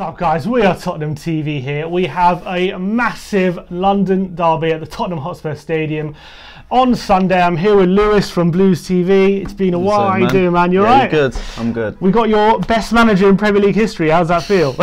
What's up, guys? We are Tottenham TV here. We have a massive London derby at the Tottenham Hotspur Stadium on Sunday. I'm here with Lewis from Blues TV. It's been a while. How you doing, man? You alright? Good. I'm good. We got your best manager in Premier League history. How's that feel?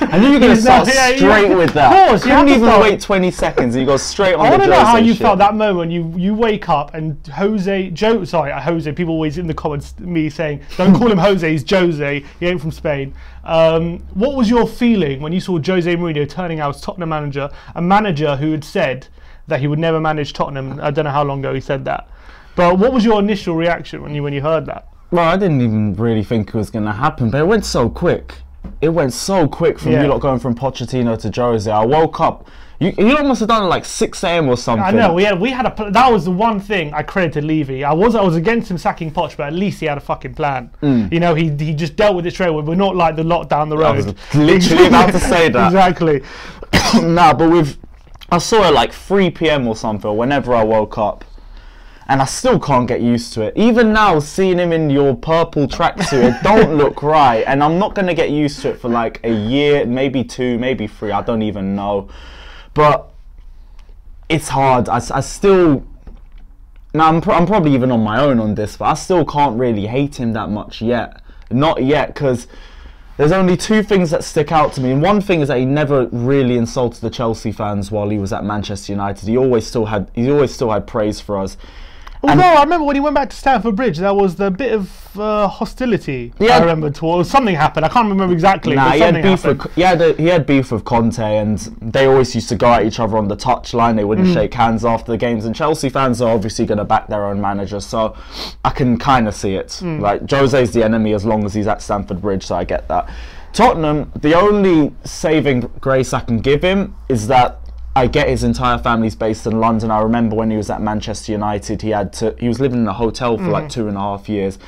I knew you were going to start straight with that. Of course, you couldn't even wait 20 seconds and you go straight on the Jose. I want to know how you felt that moment. You wake up and Jose, people always in the comments, me saying, don't call him Jose, he's Jose, he ain't from Spain. What was your feeling when you saw Jose Mourinho turning out as Tottenham manager, a manager who had said that he would never manage Tottenham? I don't know how long ago he said that. But what was your initial reaction when you heard that? Well, I didn't even really think it was going to happen, but it went so quick. It went so quick from you lot going from Pochettino to Jose. I woke up. You almost have done it like 6 AM or something. I know. That was the one thing I credited Levy. I was against him sacking Poch, but at least he had a fucking plan. You know, he just dealt with it straight away. We're not like the lot down the road. I was literally about to say that. Exactly. Nah, but I saw it like 3 PM or something. Whenever I woke up. And I still can't get used to it. Even now, seeing him in your purple tracksuit, it don't look right. And I'm not going to get used to it for like a year, maybe 2, maybe 3. I don't even know. But it's hard. I still... Now, I'm probably even on my own on this, but I still can't really hate him that much yet. Not yet, because there's only 2 things that stick out to me. And one thing is that he never really insulted the Chelsea fans while he was at Manchester United. He always still had praise for us. Although I remember when he went back to Stamford Bridge, there was the bit of hostility. I remember towards something happened. I can't remember exactly. Nah, but he had beef with Conte, and they always used to go at each other on the touchline. They wouldn't shake hands after the games. And Chelsea fans are obviously going to back their own manager, so I can kind of see it. Like Jose's the enemy as long as he's at Stamford Bridge, so I get that. Tottenham, the only saving grace I can give him is that I get his entire family's based in London. I remember when he was at Manchester United, he was living in a hotel for like 2.5 years.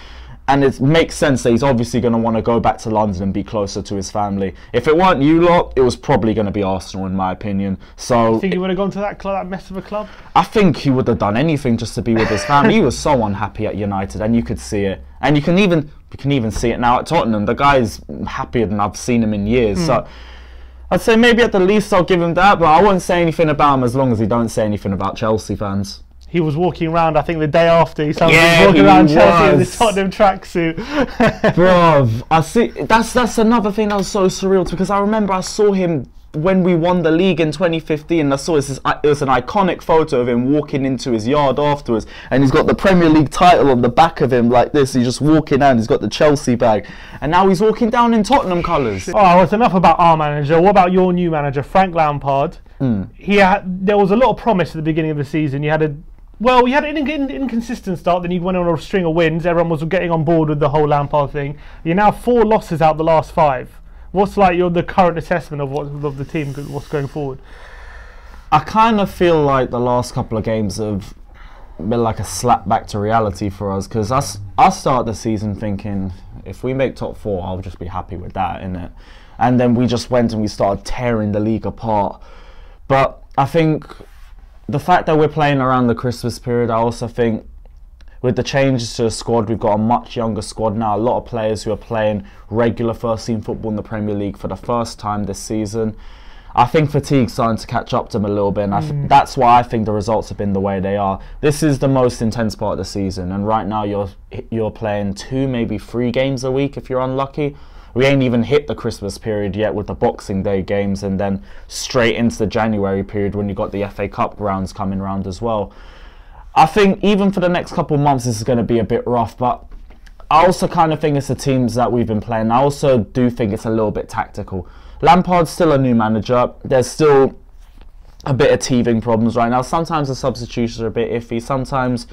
And it makes sense that he's obviously going to want to go back to London and be closer to his family. If it weren't you lot, it was probably going to be Arsenal, in my opinion. So, you think he would have gone to that club, that mess of a club? I think he would have done anything just to be with his family. He was so unhappy at United, and you could see it. And you can even see it now at Tottenham. The guy's happier than I've seen him in years. So I'd say maybe at the least I'll give him that, but I won't say anything about him as long as he don't say anything about Chelsea fans. He was walking around, I think, the day after. He was walking around Chelsea in his Tottenham tracksuit. Bruv, I see. That's another thing that was so surreal, because I remember I saw him when we won the league in 2015. And I saw it was an iconic photo of him walking into his yard afterwards, and he's got the Premier League title on the back of him like this. He's just walking out, he's got the Chelsea bag, and now he's walking down in Tottenham colours. Oh, well, it's enough about our manager. What about your new manager, Frank Lampard? There was a lot of promise at the beginning of the season. You had an inconsistent start, then you went on a string of wins. Everyone was getting on board with the whole Lampard thing. You're now 4 losses out the last 5. What's like the current assessment of the team, what's going forward? I kind of feel like the last couple of games have been like a slap back to reality for us, because I started the season thinking if we make top 4, I'll just be happy with that, innit? And then we just went and we started tearing the league apart. But I think the fact that we're playing around the Christmas period, I also think with the changes to the squad, we've got a much younger squad now. A lot of players who are playing regular first-team football in the Premier League for the first time this season. I think fatigue's starting to catch up to them a little bit, and that's why I think the results have been the way they are. This is the most intense part of the season, and right now you're playing 2, maybe 3 games a week if you're unlucky. We ain't even hit the Christmas period yet with the Boxing Day games, and then straight into the January period when you've got the FA Cup rounds coming around as well. I think even for the next couple of months this is going to be a bit rough, but I also kind of think it's the teams that we've been playing. I also do think it's a little bit tactical. Lampard's still a new manager. There's still a bit of teething problems right now. Sometimes the substitutions are a bit iffy. Sometimes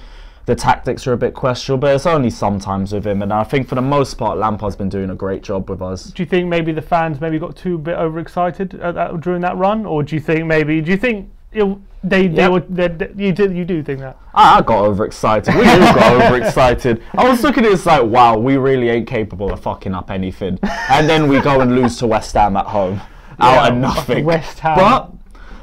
the tactics are a bit questionable, but it's only sometimes with him. And I think for the most part, Lampard's been doing a great job with us. Do you think maybe the fans got too bit overexcited during that run, or do you think you do think that? I got overexcited. We all got overexcited. I was looking at it, it's like, wow, we really ain't capable of fucking up anything. And then we go and lose to West Ham at home out of nothing. West Ham.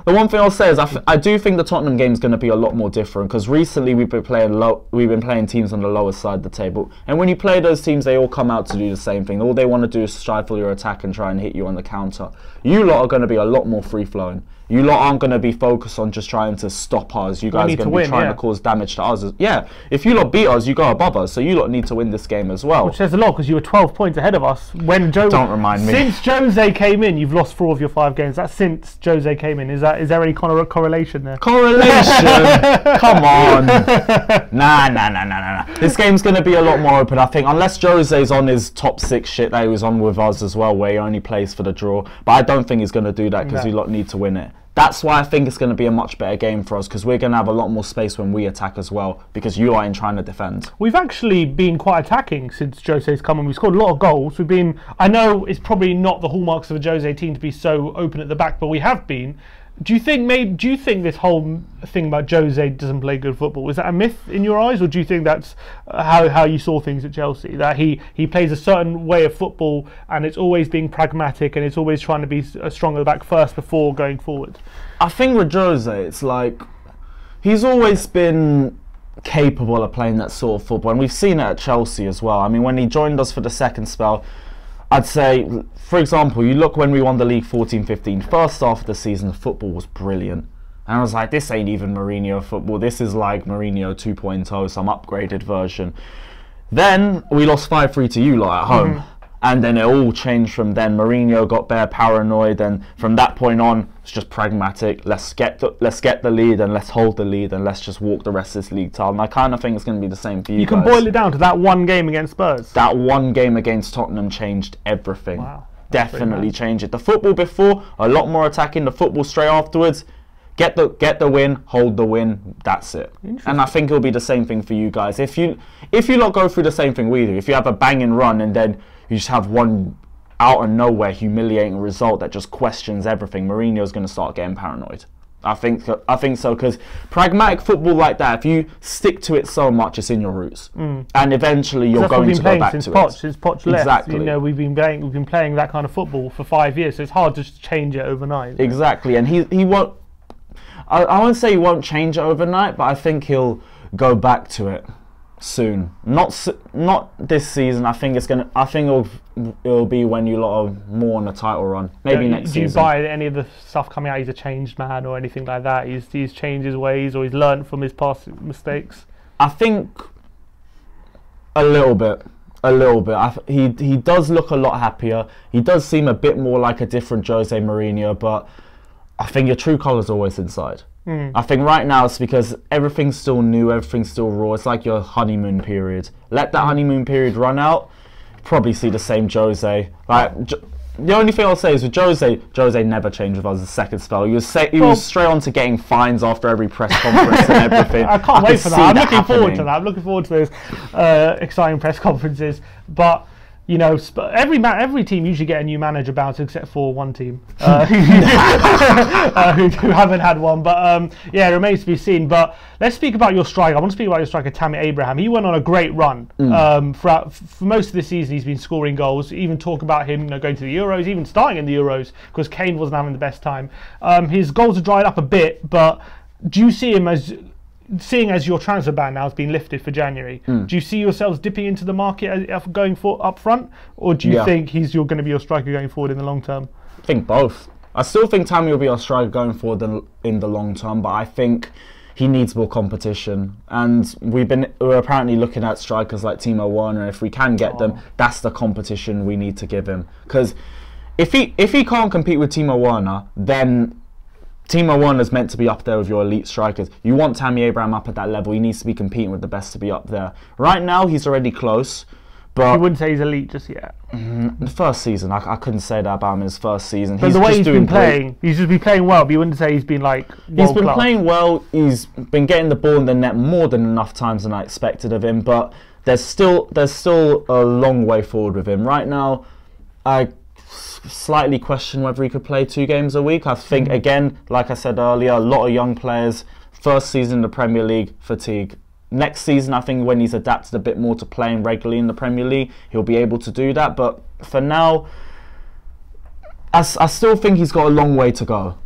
But The one thing I'll say is I do think the Tottenham game is going to be a lot more different, because recently we've been playing teams on the lower side of the table, and when you play those teams, they all come out to do the same thing. All they want to do is stifle your attack and try and hit you on the counter. You lot are going to be a lot more free flowing. You lot aren't going to be focused on just trying to stop us. You guys are going to be trying to cause damage to us. Yeah, if you lot beat us, you go above us. So you lot need to win this game as well. Which says a lot, because you were 12 points ahead of us when Don't remind me. Since Jose came in, you've lost 4 of your 5 games. That's since Jose came in. Is there any kind of correlation there? Correlation? Come on. Nah. This game's going to be a lot more open, I think, unless Jose's on his top 6 shit that he was on with us as well, where he only plays for the draw. But I don't think he's going to do that, because you lot need to win it. That's why I think it's going to be a much better game for us, because we're going to have a lot more space when we attack as well, because you are in trying to defend. We've actually been quite attacking since Jose's come on. We've scored a lot of goals. I know it's probably not the hallmarks of a Jose team to be so open at the back, but we have been. Do you think this whole thing about Jose doesn't play good football, is that a myth in your eyes, or do you think that's how you saw things at Chelsea? That he plays a certain way of football, and it's always being pragmatic, and it's always trying to be strong at the back first before going forward? I think with Jose, it's like he's always been capable of playing that sort of football, and we've seen it at Chelsea as well. I mean, when he joined us for the second spell, I'd say, for example, you look when we won the league 14-15, first half of the season, the football was brilliant. And I was like, this ain't even Mourinho football. This is like Mourinho 2.0, some upgraded version. Then we lost 5-3 to you lot at home. And then it all changed from then. Mourinho got bare paranoid, and from that point on, it's just pragmatic. Let's get the lead, and let's hold the lead, and let's just walk the rest of this league title. And I kind of think it's going to be the same for you guys. You can boil it down to that one game against Spurs. That one game against Tottenham changed everything. Wow. Definitely changed it. The football before, a lot more attacking. The football straight afterwards, get the win, hold the win. That's it. And I think it'll be the same thing for you guys. If you lot go through the same thing we do, if you have a banging run and then you just have one out of nowhere humiliating result that just questions everything, Mourinho's going to start getting paranoid. I think so, because pragmatic football like that, if you stick to it so much, it's in your roots, and eventually you're going to go back to it. Since Poch left, exactly. You know, we've been playing that kind of football for 5 years, so it's hard to just change it overnight. Exactly, and he won't. I won't say he won't change it overnight, but I think he'll go back to it soon. Not this season. I think it'll be when you lot are more on a title run. Maybe next season. Do you buy any of the stuff coming out? He's a changed man or anything like that. He's changed his ways, or he's learned from his past mistakes. I think a little bit. He does look a lot happier. He does seem a bit more like a different Jose Mourinho, but I think your true colour's always inside. I think right now it's because everything's still new, everything's still raw. It's like your honeymoon period. Let that honeymoon period run out, probably see the same Jose. Like, the only thing I'll say is with Jose never changed with us the second spell. He was straight on to getting fines after every press conference and everything. I can't wait for that. I'm looking forward to that. I'm looking forward to those exciting press conferences. But you know, every team usually get a new manager bounce, except for one team who haven't had one. But yeah, it remains to be seen. But let's speak about your striker. I want to speak about your striker, Tammy Abraham. He went on a great run. For most of the season, he's been scoring goals. Even talk about him going to the Euros, even starting in the Euros, because Kane wasn't having the best time. His goals have dried up a bit, but do you see him as... Seeing as your transfer ban now has been lifted for January, do you see yourselves dipping into the market going for up front, or do you think you're going to be your striker going forward in the long term? I think both. I still think Tammy will be our striker going forward in the long term, but I think he needs more competition. And we're apparently looking at strikers like Timo Werner. If we can get them, that's the competition we need to give him. Because if he can't compete with Timo Werner, then Timo Werner's meant to be up there with your elite strikers. You want Tammy Abraham up at that level. He needs to be competing with the best to be up there. Right now, he's already close, but... You wouldn't say he's elite just yet? The first season, I couldn't say that about him in his first season. But the way he's been playing, he's just been playing well, but you wouldn't say he's been like world-class. He's been playing well. He's been getting the ball in the net more than enough times than I expected of him, but there's still a long way forward with him. Right now, I slightly question whether he could play 2 games a week. I think, again, like I said earlier, a lot of young players, first season in the Premier League, fatigue. Next season, I think when he's adapted a bit more to playing regularly in the Premier League, he'll be able to do that. But for now, I still think he's got a long way to go.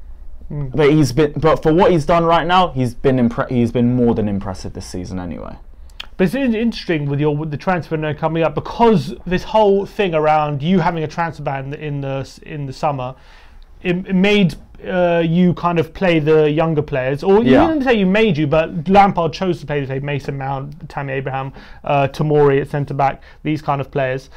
But for what he's done right now, he's been more than impressive this season anyway. But it's interesting with the transfer window coming up, because this whole thing around you having a transfer ban in the summer, it made you kind of play the younger players, or you didn't say you made you, but Lampard chose to play, say, Mason Mount, Tammy Abraham, Tomori at centre back, these kind of players.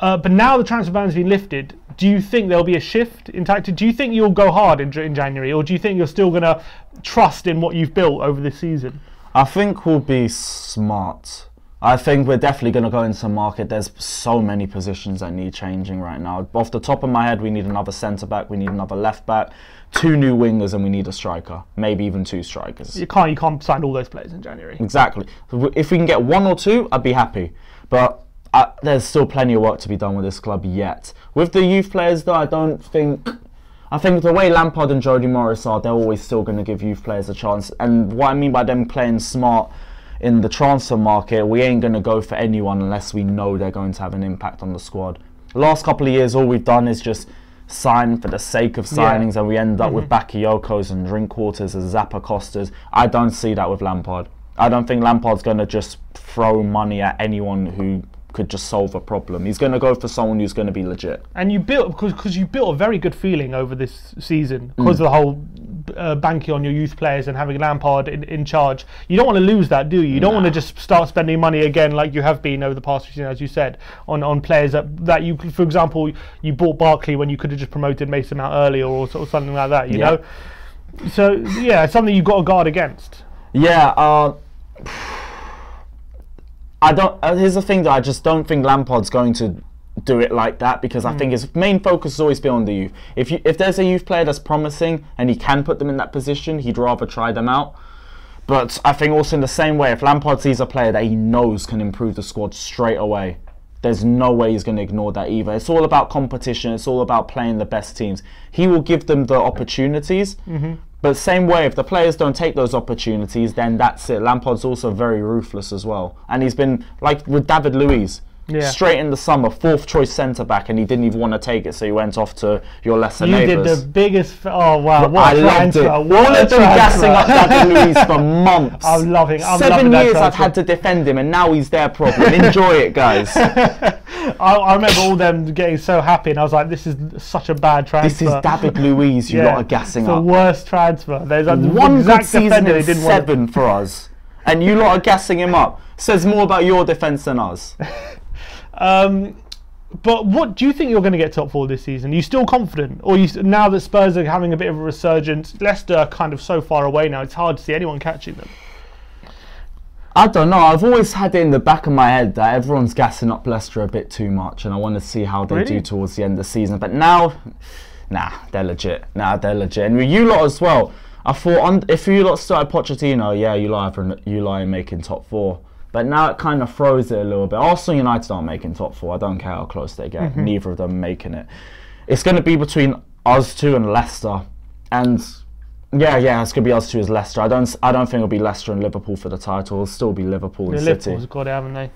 But now the transfer ban has been lifted. Do you think there'll be a shift in tactic? Do you think you'll go hard in January, or do you think you're still going to trust in what you've built over this season? I think we'll be smart. I think we're definitely going to go into the market. There's so many positions that need changing right now. Off the top of my head, we need another centre-back, we need another left-back, 2 new wingers, and we need a striker. Maybe even 2 strikers. You can't sign all those players in January. Exactly. If we can get 1 or 2, I'd be happy. But there's still plenty of work to be done with this club yet. With the youth players, though, I think the way Lampard and Jody Morris are, they're always still going to give youth players a chance. And what I mean by them playing smart in the transfer market, we ain't going to go for anyone unless we know they're going to have an impact on the squad. The last couple of years, all we've done is just sign for the sake of signings, and we end up with Bakayokos and Drinkwaters and Zappa Costas. I don't see that with Lampard. I don't think Lampard's going to just throw money at anyone who could just solve a problem. He's going to go for someone who's going to be legit. And you built, because you built a very good feeling over this season, because of the whole banking on your youth players and having Lampard in charge. You don't want to lose that, do you? You don't want to just start spending money again like you have been over the past few years, as you said, on players that you, for example, you bought Barkley when you could have just promoted Mason Mount earlier, or something like that, you know? So, yeah, it's something you've got to guard against. Yeah, here's the thing, that I just don't think Lampard's going to do it like that, because I think his main focus has always been on the youth. If there's a youth player that's promising and he can put them in that position, he'd rather try them out. But I think also in the same way, if Lampard sees a player that he knows can improve the squad straight away, there's no way he's going to ignore that either. It's all about competition. It's all about playing the best teams. He will give them the opportunities. But same way, if the players don't take those opportunities, then that's it. Lampard's also very ruthless as well. And he's been, like with David Luiz, straight in the summer, 4th choice centre-back, and he didn't even want to take it, so he went off to your lesser neighbours. You did the biggest... Oh, wow. What I loved it. All of them gassing up David Luiz for months. I'm loving 7 years I've had to defend him, and now he's their problem. Enjoy it, guys. I remember all them getting so happy, and I was like, this is such a bad transfer. This is David Luiz you lot are gassing up. It's the worst transfer. There's one good season in 7 for us, and you lot are gassing him up. Says more about your defence than us. But what do you think you're going to get top 4 this season? Are you still confident? Or now that Spurs are having a bit of a resurgence, Leicester are kind of so far away now, it's hard to see anyone catching them. I don't know. I've always had it in the back of my head that everyone's gassing up Leicester a bit too much, and I want to see how they do towards the end of the season. But now, they're legit. They're legit. And with you lot as well, I thought if you lot started Pochettino, you lot are making top 4. But now it kind of throws it a little bit. Arsenal United aren't making top 4. I don't care how close they get. Neither of them are making it. It's going to be between us 2 and Leicester. And yeah, it's going to be us 2 as Leicester. I don't think it'll be Leicester and Liverpool for the title. It'll still be Liverpool and City. Liverpool's got it, haven't they?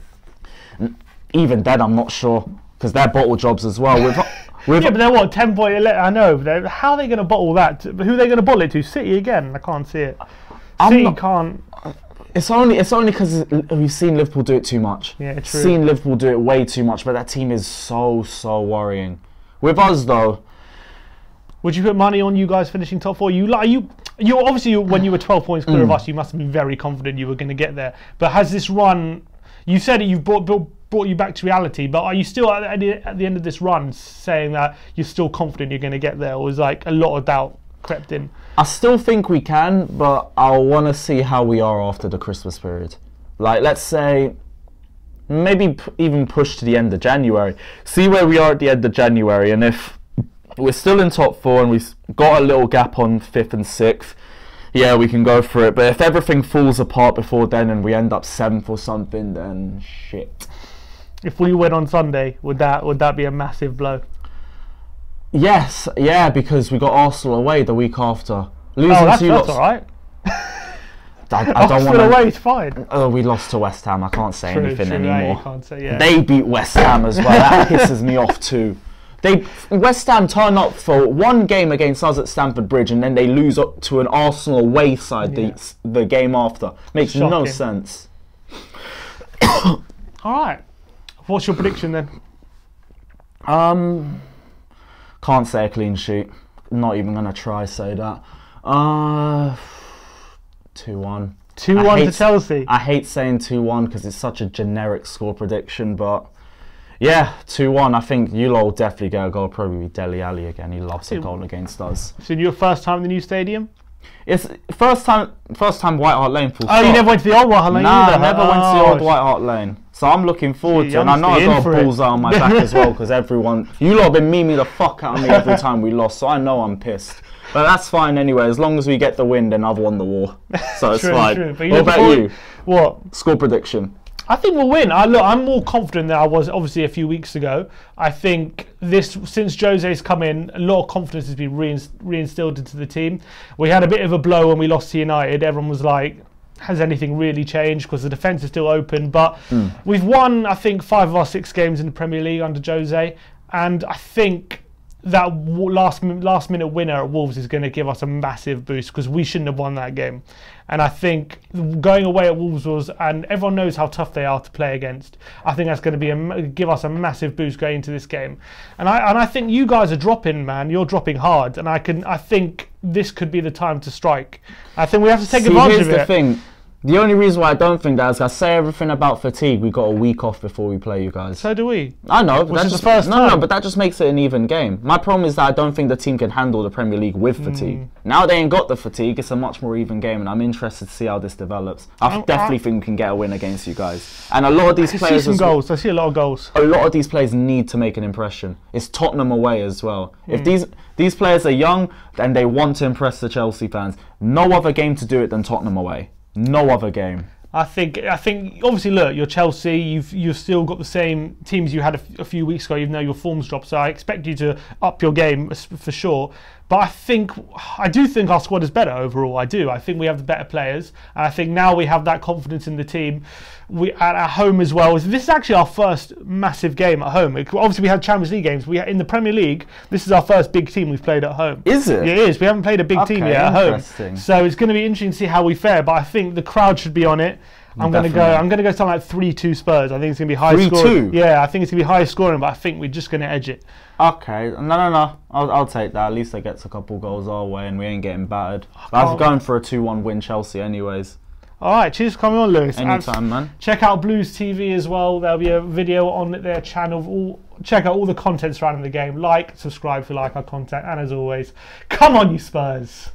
Even then, I'm not sure, because they're bottle jobs as well. Yeah, but they're what, 10 point? I know. How are they going to bottle that? Who are they going to bottle it to? City again? I can't see it. City can't. It's only because we've seen Liverpool do it too much. Yeah, true. Seen Liverpool do it way too much, but that team is so worrying. With us though, would you put money on you guys finishing top 4? You obviously, when you were 12 points clear of us, you must have been very confident you were going to get there. But has this run? You said you've brought you back to reality, but are you still at the end of this run saying that you're still confident you're going to get there, or is like a lot of doubt crept in? I still think we can, but I want to see how we are after the Christmas period. Like, let's say, maybe even push to the end of January. See where we are at the end of January, and if we're still in top 4 and we've got a little gap on 5th and 6th, yeah, we can go for it. But if everything falls apart before then and we end up 7th or something, then shit. If we win on Sunday, would that be a massive blow? Yes, yeah, because we got Arsenal away the week after. That's all right. I don't want away, it's fine. Oh, we lost to West Ham. I can't say anything anymore. You can't say, They beat West Ham as well. That pisses me off too. West Ham turn up for one game against us at Stamford Bridge, and then they lose up to an Arsenal away side the game after. Makes no sense. All right. What's your prediction then? Can't say a clean sheet. Not even gonna try say that. 2-1. 2-1 to Chelsea. I hate saying 2-1 because it's such a generic score prediction, but yeah, 2-1. I think you lot will definitely get a goal. Probably be Dele Alli again. He loves a goal against us. So your first time in the new stadium? It's first time White Hart Lane. Full stop. You never went to the old White Hart Lane either? I never went to the old White Hart Lane. So I'm looking forward to it. And I know I got a bullseye on my back as well because you lot have been memeing the fuck out of me every time we lost. So I know I'm pissed. But that's fine anyway. As long as we get the win, then I've won the war. So it's fine. True. What about you? What? Score prediction. I think we'll win. I'm more confident than I was obviously a few weeks ago. I think since Jose's come in, a lot of confidence has been reinstilled into the team. We had a bit of a blow when we lost to United. Everyone was like, has anything really changed? Because the defence is still open. But we've won, I think, 5 of our 6 games in the Premier League under Jose. And I think that last minute winner at Wolves is going to give us a massive boost because we shouldn't have won that game. And I think going away at Wolves and everyone knows how tough they are to play against. I think that's going to give us a massive boost going into this game. And I think you guys are dropping, man. You're dropping hard, and I think this could be the time to strike. I think we have to take advantage of it. Here's the thing. The only reason why I don't think that is I say everything about fatigue. We got a week off before we play you guys. So do we. I know, but that's just the first time. No, but that just makes it an even game. My problem is that I don't think the team can handle the Premier League with fatigue. Now they ain't got the fatigue. It's a much more even game, and I'm interested to see how this develops. I definitely think we can get a win against you guys. And a lot of these players. I see some goals. I see a lot of goals. A lot of these players need to make an impression. It's Tottenham away as well. If these players are young and they want to impress the Chelsea fans, no other game to do it than Tottenham away. No other game. I think obviously, look, you're Chelsea. You've still got the same teams you had a few weeks ago, even though your form's dropped. So I expect you to up your game for sure. But I do think our squad is better overall. I do. I think we have the better players, and I think now we have that confidence in the team. We at home as well. This is actually our first massive game at home. Obviously, we had Champions League games. We in the Premier League. This is our first big team we've played at home. Is it? It is. We haven't played a big team yet at home. So it's going to be interesting to see how we fare. But I think the crowd should be on it. I'm going to go something like 3-2 Spurs. I think it's going to be high scoring. Yeah, I think it's going to be high scoring, but I think we're just going to edge it. Okay, no. I'll take that. At least they gets a couple goals our way and we ain't getting battered. I'm going for a 2-1 win Chelsea anyways. Alright, cheers for coming on, Lewis. Anytime, man. Check out Blues TV as well. There'll be a video on their channel. Check out all the content surrounding the game. Like, subscribe if you like our content. And as always, come on you Spurs.